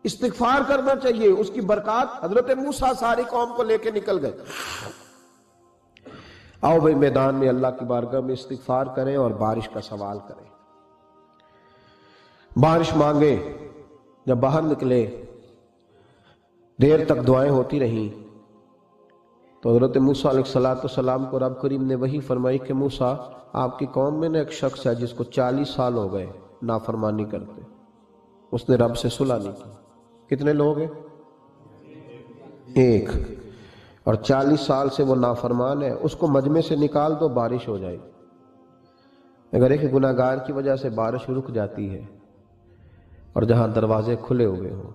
استغفار کرنا چاہیے، اس کی برکات۔ حضرت موسیٰ ساری قوم کو لے کے نکل گئے، آؤ بھائی میدان میں اللہ کی بارگاہ میں استغفار کریں اور بارش کا سوال کریں، بارش مانگے۔ جب باہر نکلے دیر تک دعائیں ہوتی رہیں تو حضرت موسیٰ علیہ السلام کو رب کریم نے وحی فرمائی کہ موسیٰ آپ کی قوم میں نے ایک شخص ہے جس کو 40 سال ہو گئے نافرمانی کرتے، اس نے رب سے صلح نہیں کی۔ کتنے لوگ ہیں؟ ایک، اور 40 سال سے وہ نافرمان ہے، اس کو مجمع سے نکال دو بارش ہو جائے گی۔ اگر ایک گناہگار کی وجہ سے بارش رک جاتی ہے اور جہاں دروازے کھلے ہوئے ہوں،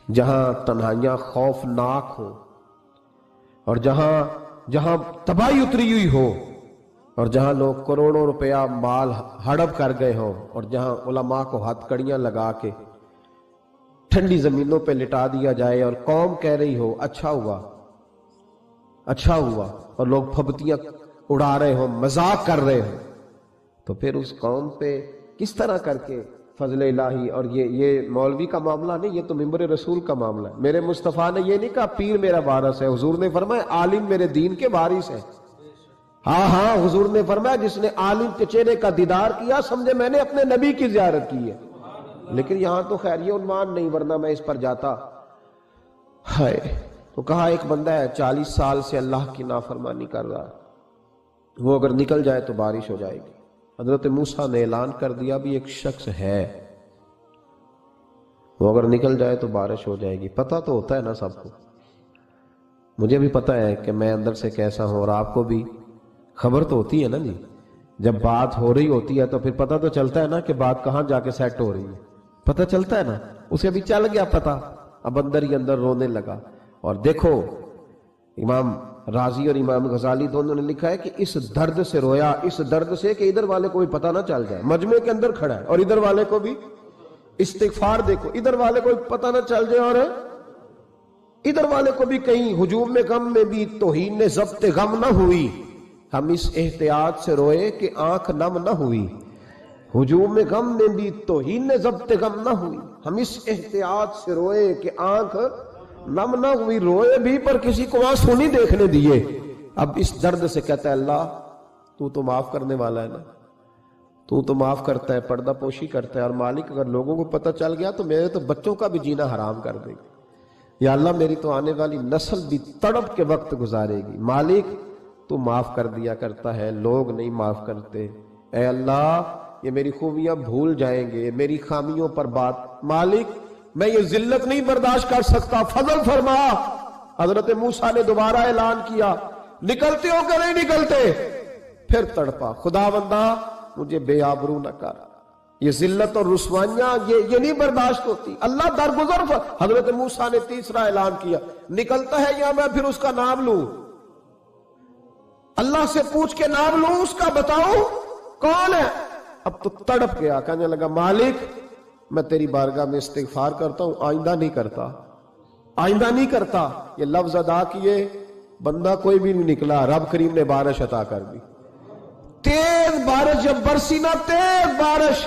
جہاں تنہائیاں خوفناک ہوں، اور جہاں تباہی اتری ہوئی ہو، اور جہاں لوگ کروڑوں روپیہ مال ہڑپ کر گئے ہوں، اور جہاں علماء کو ہتھ کڑیاں لگا کے ٹھنڈی زمینوں پہ لٹا دیا جائے اور قوم کہہ رہی ہو اچھا ہوا اچھا ہوا، اور لوگ پھبتیاں اڑا رہے ہوں، مذاق کر رہے ہوں، تو پھر اس قوم پہ کس طرح کر کے فضل الہی۔ اور یہ مولوی کا معاملہ نہیں، یہ تو ممبر رسول کا معاملہ ہے۔ میرے مصطفیٰ نے یہ نہیں کہا پیر میرا وارث ہے، حضور نے فرمایا عالم میرے دین کے وارث ہے۔ ہاں حضور نے فرمایا جس نے عالم کے چہرے کا دیدار کیا سمجھے میں نے اپنے نبی کی زیارت کی ہے۔ لیکن یہاں تو خیر یہ عنوان نہیں، ورنہ میں اس پر جاتا۔ ہائے، تو کہا ایک بندہ ہے 40 سال سے اللہ کی نافرمانی کر رہا ہے، وہ اگر نکل جائے تو بارش ہو جائے گی۔ حضرت موسیٰ نے اعلان کر دیا بھی ایک شخص ہے، وہ اگر نکل جائے تو بارش ہو جائے گی۔ پتہ تو ہوتا ہے نا سب کو، مجھے بھی پتہ ہے کہ میں اندر سے کیسا ہوں، اور آپ کو بھی خبر تو ہوتی ہے نا جی۔ جب بات ہو رہی ہوتی ہے تو پھر پتہ تو چلتا ہے نا کہ بات کہاں جا کے سیٹ ہو رہی ہے، پتہ چلتا ہے نا۔ اسے بھی چل گیا پتہ، اب اندر ہی اندر رونے لگا۔ اور دیکھو امام رازی اور امام غزالی دونوں نے لکھا ہے کہ اس درد سے رویا، اس درد سے کہ ادھر والے کو بھی پتہ نہ چل جائے، مجمع کے اندر کھڑا ہے اور ادھر والے کو بھی استغفار، دیکھو ادھر والے کو بھی پتہ نہ چل جائے اور ادھر والے کو بھی کہیں ہجوم میں غم میں بھی توہین نے ضبط غم نہ ہوئی۔ ہم اس احتیاط سے روئے کہ آنکھ نم نہ ہوئی، ہجوم میں غم میں بھی توہین نے ضبط غم نہ ہوئی۔ ہم اس احتیاط سے روئے کہ آنکھ نم نہ ہوئی، روئے بھی پر کسی کو آنسو نہیں دیکھنے دیے۔ اب اس درد سے کہتا ہے اللہ تو تو معاف کرنے والا ہے نا، تو تو معاف کرتا ہے، پردہ پوشی کرتا ہے، اور مالک اگر لوگوں کو پتہ چل گیا تو میرے تو بچوں کا بھی جینا حرام کر دے گا، یا اللہ میری تو آنے والی نسل بھی تڑپ کے وقت گزارے گی۔ مالک تو معاف کر دیا کرتا ہے، لوگ نہیں معاف کرتے، اے اللہ یہ میری خوبیاں بھول جائیں گے، میری خامیوں پر بات، مالک میں یہ ذلت نہیں برداشت کر سکتا، فضل فرما۔ حضرت موسیٰ نے دوبارہ اعلان کیا نکلتے ہو کہ نہیں نکلتے؟ پھر تڑپا خدا بندہ مجھے بے آبرو نہ کر، یہ ذلت اور رسوائیاں یہ نہیں برداشت ہوتی، اللہ درگزر۔ حضرت موسیٰ نے تیسرا اعلان کیا نکلتا ہے یا میں پھر اس کا نام لوں، اللہ سے پوچھ کے نام لوں اس کا، بتاؤ کون ہے؟ اب تو تڑپ گیا، کہنے لگا مالک میں تیری بارگاہ میں استغفار کرتا ہوں، آئندہ نہیں کرتا، آئندہ نہیں کرتا۔ یہ لفظ ادا کیے، بندہ کوئی بھی نہیں نکلا، رب کریم نے بارش عطا کر دی، تیز بارش جب برسی نا، تیز بارش،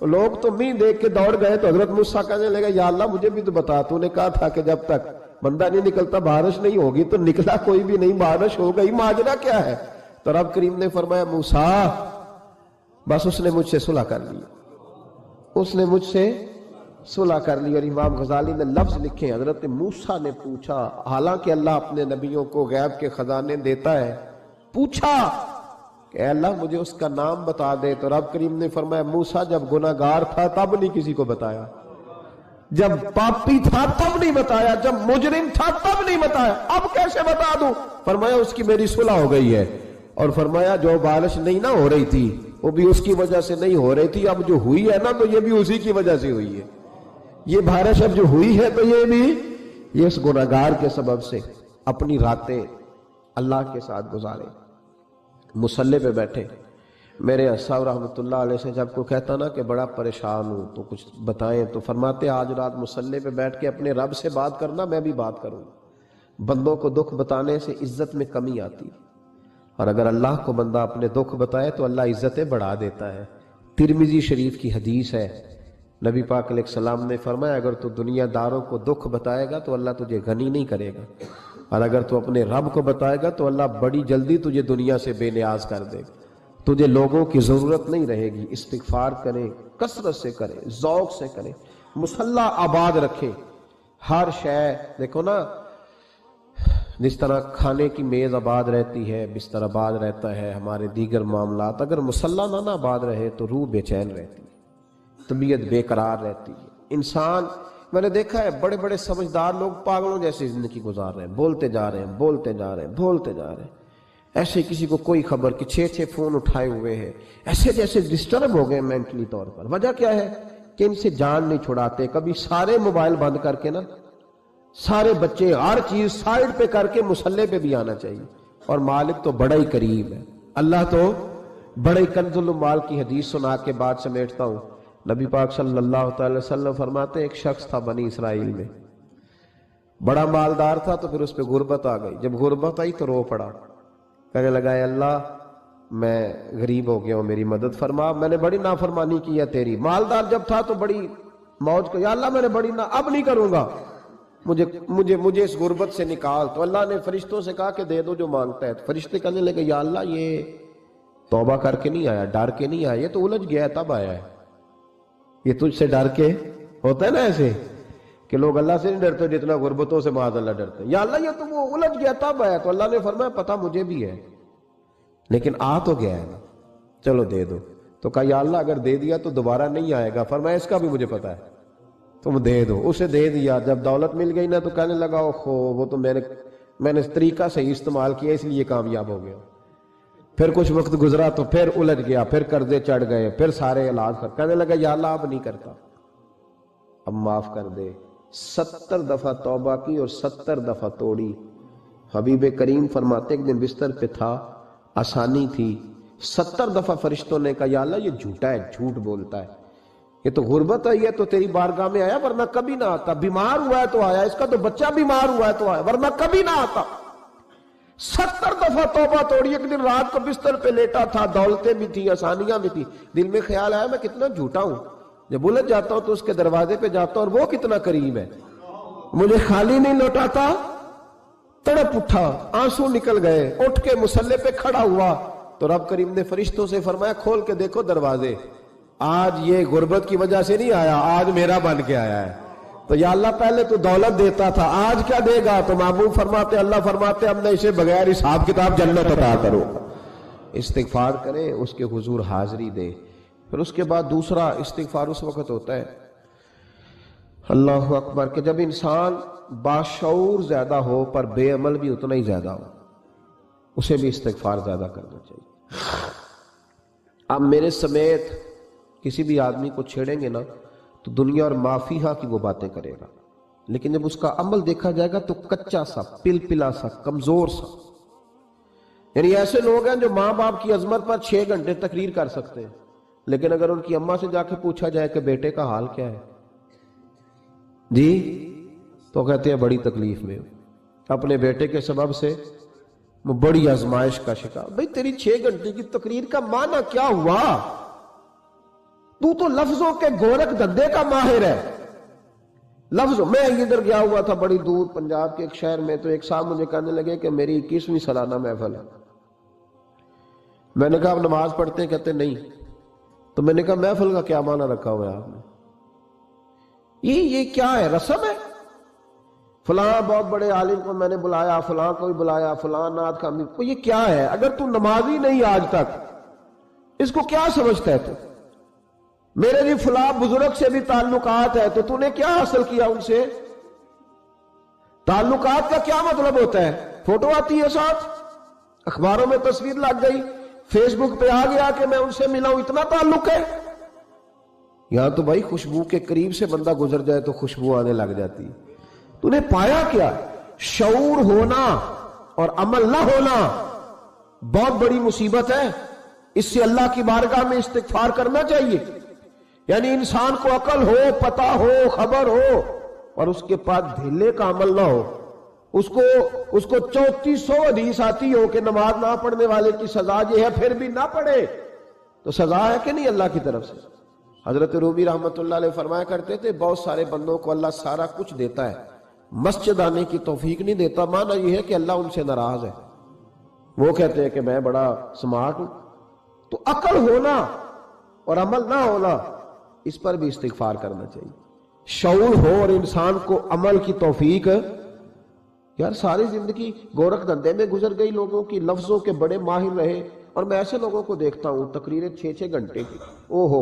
لوگ تو مین دیکھ کے دوڑ گئے۔ تو حضرت موسیٰ کہنے لگا یا اللہ مجھے بھی تو بتا، تو نے کہا تھا کہ جب تک بندہ نہیں نکلتا بارش نہیں ہوگی، تو نکلا کوئی بھی نہیں، بارش ہو گئی، ماجرا کیا ہے؟ تو رب کریم نے فرمایا موسیٰ بس اس نے مجھ سے صلح کر لی، اس نے مجھ سے صلح کر لی۔ اور امام غزالی نے لفظ لکھے، حضرت موسیٰ نے پوچھا، حالانکہ اللہ اپنے نبیوں کو غیب کے خزانے دیتا ہے، پوچھا کہ اے اللہ مجھے اس کا نام بتا دے۔ تو رب کریم نے فرمایا موسیٰ جب گناہگار تھا تب نہیں کسی کو بتایا، جب پاپی تھا تب نہیں بتایا، جب مجرم تھا تب نہیں بتایا، اب کیسے بتا دوں؟ فرمایا اس کی میری صلح ہو گئی ہے، اور فرمایا جو بارش نہیں نہ ہو رہی تھی وہ بھی اس کی وجہ سے نہیں ہو رہی تھی، اب جو ہوئی ہے نا تو یہ بھی اسی کی وجہ سے ہوئی ہے، یہ بارش اب جو ہوئی ہے تو یہ بھی یہ اس گناہگار کے سبب سے۔ اپنی راتیں اللہ کے ساتھ گزارے، مصلی پہ بیٹھے۔ میرے صاحب رحمۃ اللہ علیہ سے جب کو کہتا نا کہ بڑا پریشان ہوں تو کچھ بتائیں، تو فرماتے آج رات مصلی پہ بیٹھ کے اپنے رب سے بات کرنا، میں بھی بات کروں۔ بندوں کو دکھ بتانے سے عزت میں کمی آتی، اور اگر اللہ کو بندہ اپنے دکھ بتائے تو اللہ عزتیں بڑھا دیتا ہے۔ ترمذی شریف کی حدیث ہے، نبی پاک علیہ السلام نے فرمایا اگر تو دنیا داروں کو دکھ بتائے گا تو اللہ تجھے غنی نہیں کرے گا، اور اگر تو اپنے رب کو بتائے گا تو اللہ بڑی جلدی تجھے دنیا سے بے نیاز کر دے گا، تجھے لوگوں کی ضرورت نہیں رہے گی۔ استغفار کریں، کثرت سے کریں، ذوق سے کریں، مصلی آباد رکھیں، ہر شے دیکھو نا، جس طرح کھانے کی میز آباد رہتی ہے، بستر آباد رہتا ہے، ہمارے دیگر معاملات، اگر مصلی نہ آباد رہے تو روح بے چین رہتی ہے، طبیعت بے قرار رہتی ہے۔ انسان، میں نے دیکھا ہے بڑے بڑے سمجھدار لوگ پاگلوں جیسی زندگی گزار رہے ہیں، بولتے جا رہے ہیں، بولتے جا رہے ہیں، بولتے جا رہے ہیں، ایسے کسی کو کوئی خبر کہ 6 فون اٹھائے ہوئے ہیں، ایسے جیسے ڈسٹرب ہو گئے مینٹلی طور پر۔ وجہ کیا ہے کہ ان سے جان نہیں چھڑاتے۔ کبھی سارے موبائل بند کر کے نا، سارے بچے ہر چیز سائیڈ پہ کر کے مصلی پہ بھی آنا چاہیے، اور مالک تو بڑا ہی قریب ہے، اللہ تو بڑا ہی کنز المال کی حدیث سنا کے بعد سمیٹتا ہوں۔ نبی پاک صلی اللہ تعالی وسلم فرماتے ہیں ایک شخص تھا بنی اسرائیل میں، بڑا مالدار تھا، تو پھر اس پہ غربت آ گئی۔ جب غربت آئی تو رو پڑا، کہنے لگا اے اللہ میں غریب ہو گیا ہوں، میری مدد فرما، میں نے بڑی نافرمانی کی ہے تیری۔ مالدار جب تھا تو بڑی موج کو، یا اللہ میں نے بڑی اب نہیں کروں گا، مجھے اس غربت سے نکال۔ تو اللہ نے فرشتوں سے کہا کہ دے دو جو مانگتا ہے۔ تو فرشتے کہنے لگے یا اللہ یہ توبہ کر کے نہیں آیا، ڈر کے نہیں آیا، یہ تو الجھ گیا تب آیا ہے، یہ تجھ سے ڈر کے ہوتا ہے نا ایسے کہ لوگ اللہ سے نہیں ڈرتے جتنا غربتوں سے معاذ اللہ ڈرتے، یا اللہ یہ تو وہ الجھ گیا تب آیا۔ تو اللہ نے فرمایا پتہ مجھے بھی ہے، لیکن آ تو گیا ہے نا، چلو دے دو۔ تو کہا یا اللہ اگر دے دیا تو دوبارہ نہیں آئے گا۔ فرمایا اس کا بھی مجھے پتا ہے، تم دے دو۔ اسے دے دیا۔ جب دولت مل گئی نا تو کہنے لگا اوہو وہ تو میں نے اس طریقہ صحیح استعمال کیا اس لیے کامیاب ہو گیا۔ پھر کچھ وقت گزرا تو پھر الجھ گیا، پھر قرضے چڑھ گئے، پھر سارے علاج کر، کہنے لگا یا اللہ اب نہیں کرتا، اب معاف کر دے۔ 70 دفعہ توبہ کی اور 70 دفعہ توڑی۔ حبیب کریم فرماتے ایک دن بستر پہ تھا، آسانی تھی، 70 دفعہ فرشتوں نے کہا یا اللہ یہ جھوٹا ہے، جھوٹ بولتا ہے، یہ تو غربت آئی ہے تو تیری بارگاہ میں آیا ورنہ کبھی نہ آتا، بیمار ہوا ہے تو آیا، اس کا تو بچہ بیمار ہوا ہے تو آیا ورنہ کبھی نہ آتا۔ 70 دفعہ توبہ توڑی۔ ایک دن رات کو بستر پہ لیٹا تھا، دولتیں بھی تھی، آسانیاں بھی تھی، دل میں خیال آیا میں کتنا جھوٹا ہوں، جب الجھ جاتا ہوں تو اس کے دروازے پہ جاتا ہوں اور وہ کتنا قریب ہے، مجھے خالی نہیں لوٹاتا۔ تڑپ اٹھا، آنسو نکل گئے، اٹھ کے مصلی پہ کھڑا ہوا تو رب کریم نے فرشتوں سے فرمایا کھول کے دیکھو دروازے، آج یہ غربت کی وجہ سے نہیں آیا، آج میرا بن کے آیا ہے۔ تو یا اللہ پہلے تو دولت دیتا تھا، آج کیا دے گا؟ تو محبوب فرماتے اللہ فرماتے ہم نے اسے بغیر حساب کتاب جنت عطا کرو۔ استغفار کریں، اس کے حضور حاضری دے۔ پھر اس کے بعد دوسرا استغفار اس وقت ہوتا ہے اللہ اکبر کہ جب انسان باشعور زیادہ ہو پر بے عمل بھی اتنا ہی زیادہ ہو، اسے بھی استغفار زیادہ کرنا چاہیے۔ اب میرے سمیت کسی بھی آدمی کو چھیڑیں گے نا تو دنیا اور مافیہ کی وہ باتیں کرے گا، لیکن جب اس کا عمل دیکھا جائے گا تو کچا سا، پلپلا سا، کمزور سا۔ یعنی ایسے لوگ ہیں جو ماں باپ کی عظمت پر 6 گھنٹے تقریر کر سکتے ہیں، لیکن اگر ان کی اماں سے جا کے پوچھا جائے کہ بیٹے کا حال کیا ہے جی، تو کہتے ہیں بڑی تکلیف میں اپنے بیٹے کے سبب سے وہ بڑی آزمائش کا شکار۔ بھئی تیری 6 گھنٹے کی تقریر کا معنی کیا ہوا؟ تو لفظوں کے گورکھ دھندے کا ماہر ہے۔ لفظوں میں ادھر گیا ہوا تھا بڑی دور پنجاب کے ایک شہر میں، تو ایک صاحب مجھے کہنے لگے کہ میری 21ویں سالانہ محفل ہے۔ میں نے کہا آپ نماز پڑھتے ہیں؟ کہتے نہیں۔ تو میں نے کہا محفل کا کیا معنی رکھا ہوا ہے آپ نے؟ یہ کیا ہے، رسم ہے؟ فلاں بہت بڑے عالم کو میں نے بلایا، فلاں کو بھی بلایا، فلاں نعت کا امیر کو، یہ کیا ہے؟ اگر تو نمازی نہیں آج تک، اس کو کیا سمجھتا ہے تو؟ میرے بھی فلاں بزرگ سے بھی تعلقات ہے، تو تو نے کیا حاصل کیا ان سے؟ تعلقات کا کیا مطلب ہوتا ہے؟ فوٹو آتی ہے ساتھ، اخباروں میں تصویر لگ گئی، فیس بک پہ آ گیا کہ میں ان سے ملا ہوں، اتنا تعلق ہے؟ یہاں تو بھائی خوشبو کے قریب سے بندہ گزر جائے تو خوشبو آنے لگ جاتی ہے۔ تو نے پایا کیا؟ شعور ہونا اور عمل نہ ہونا بہت بڑی مصیبت ہے۔ اس سے اللہ کی بارگاہ میں استغفار کرنا چاہیے۔ یعنی انسان کو عقل ہو، پتہ ہو، خبر ہو، اور اس کے پاس دھیلے کا عمل نہ ہو، اس کو 3400 حدیث آتی ہو کہ نماز نہ پڑھنے والے کی سزا یہ ہے، پھر بھی نہ پڑھے، تو سزا ہے کہ نہیں اللہ کی طرف سے؟ حضرت رومی رحمت اللہ علیہ فرمایا کرتے تھے بہت سارے بندوں کو اللہ سارا کچھ دیتا ہے، مسجد آنے کی توفیق نہیں دیتا، معنی یہ ہے کہ اللہ ان سے ناراض ہے۔ وہ کہتے ہیں کہ میں بڑا سمارٹ ہوں۔ تو عقل ہونا اور عمل نہ ہونا، اس پر بھی استغفار کرنا چاہیے۔ شعور ہو اور انسان کو عمل کی توفیق، یار ساری زندگی گورکھ دھندے میں گزر گئی لوگوں کی، لفظوں کے بڑے ماہر رہے، اور میں ایسے لوگوں کو دیکھتا ہوں تقریریں 6 گھنٹے کی، او ہو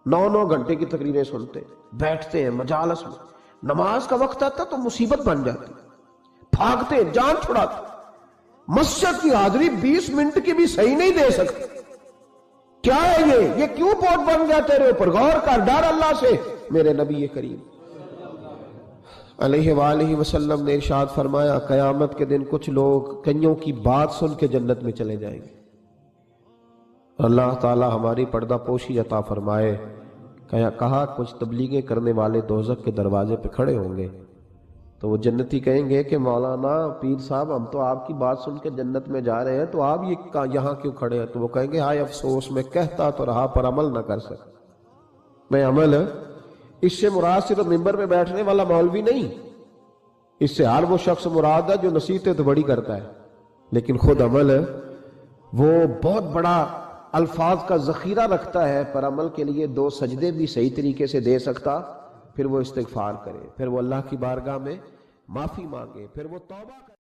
9 گھنٹے کی تقریریں سنتے، بیٹھتے ہیں مجالس میں، نماز کا وقت آتا تو مصیبت بن جاتی، بھاگتے ہیں، جان چھڑاتے، مسجد کی حاضری 20 منٹ کی بھی صحیح نہیں دے سکتے۔ کیا ہے یہ کیوں بہت بن گیا تیرے اوپر؟ غور کر، ڈر اللہ سے۔ میرے نبی کریم علیہ وآلہ وسلم نے ارشاد فرمایا قیامت کے دن کچھ لوگ کئیوں کی بات سن کے جنت میں چلے جائیں گے۔ اللہ تعالی ہماری پردہ پوشی عطا فرمائے۔ کہا کچھ تبلیغیں کرنے والے دوزخ کے دروازے پہ کھڑے ہوں گے تو وہ جنتی کہیں گے کہ مولانا پیر صاحب ہم تو آپ کی بات سن کے جنت میں جا رہے ہیں، تو آپ یہاں کیوں کھڑے ہیں؟ تو وہ کہیں گے ہائے افسوس، میں کہتا تو رہا پر عمل نہ کر سکا۔ میں عمل، اس سے مراد صرف ممبر پہ بیٹھنے والا مولوی نہیں، اس سے ہر وہ شخص مراد ہے جو نصیحتیں تو بڑی کرتا ہے لیکن خود عمل وہ بہت بڑا الفاظ کا ذخیرہ رکھتا ہے، پر عمل کے لیے 2 سجدے بھی صحیح طریقے سے دے سکتا، پھر وہ استغفار کرے، پھر وہ اللہ کی بارگاہ میں معافی مانگے، پھر وہ توبہ کرے۔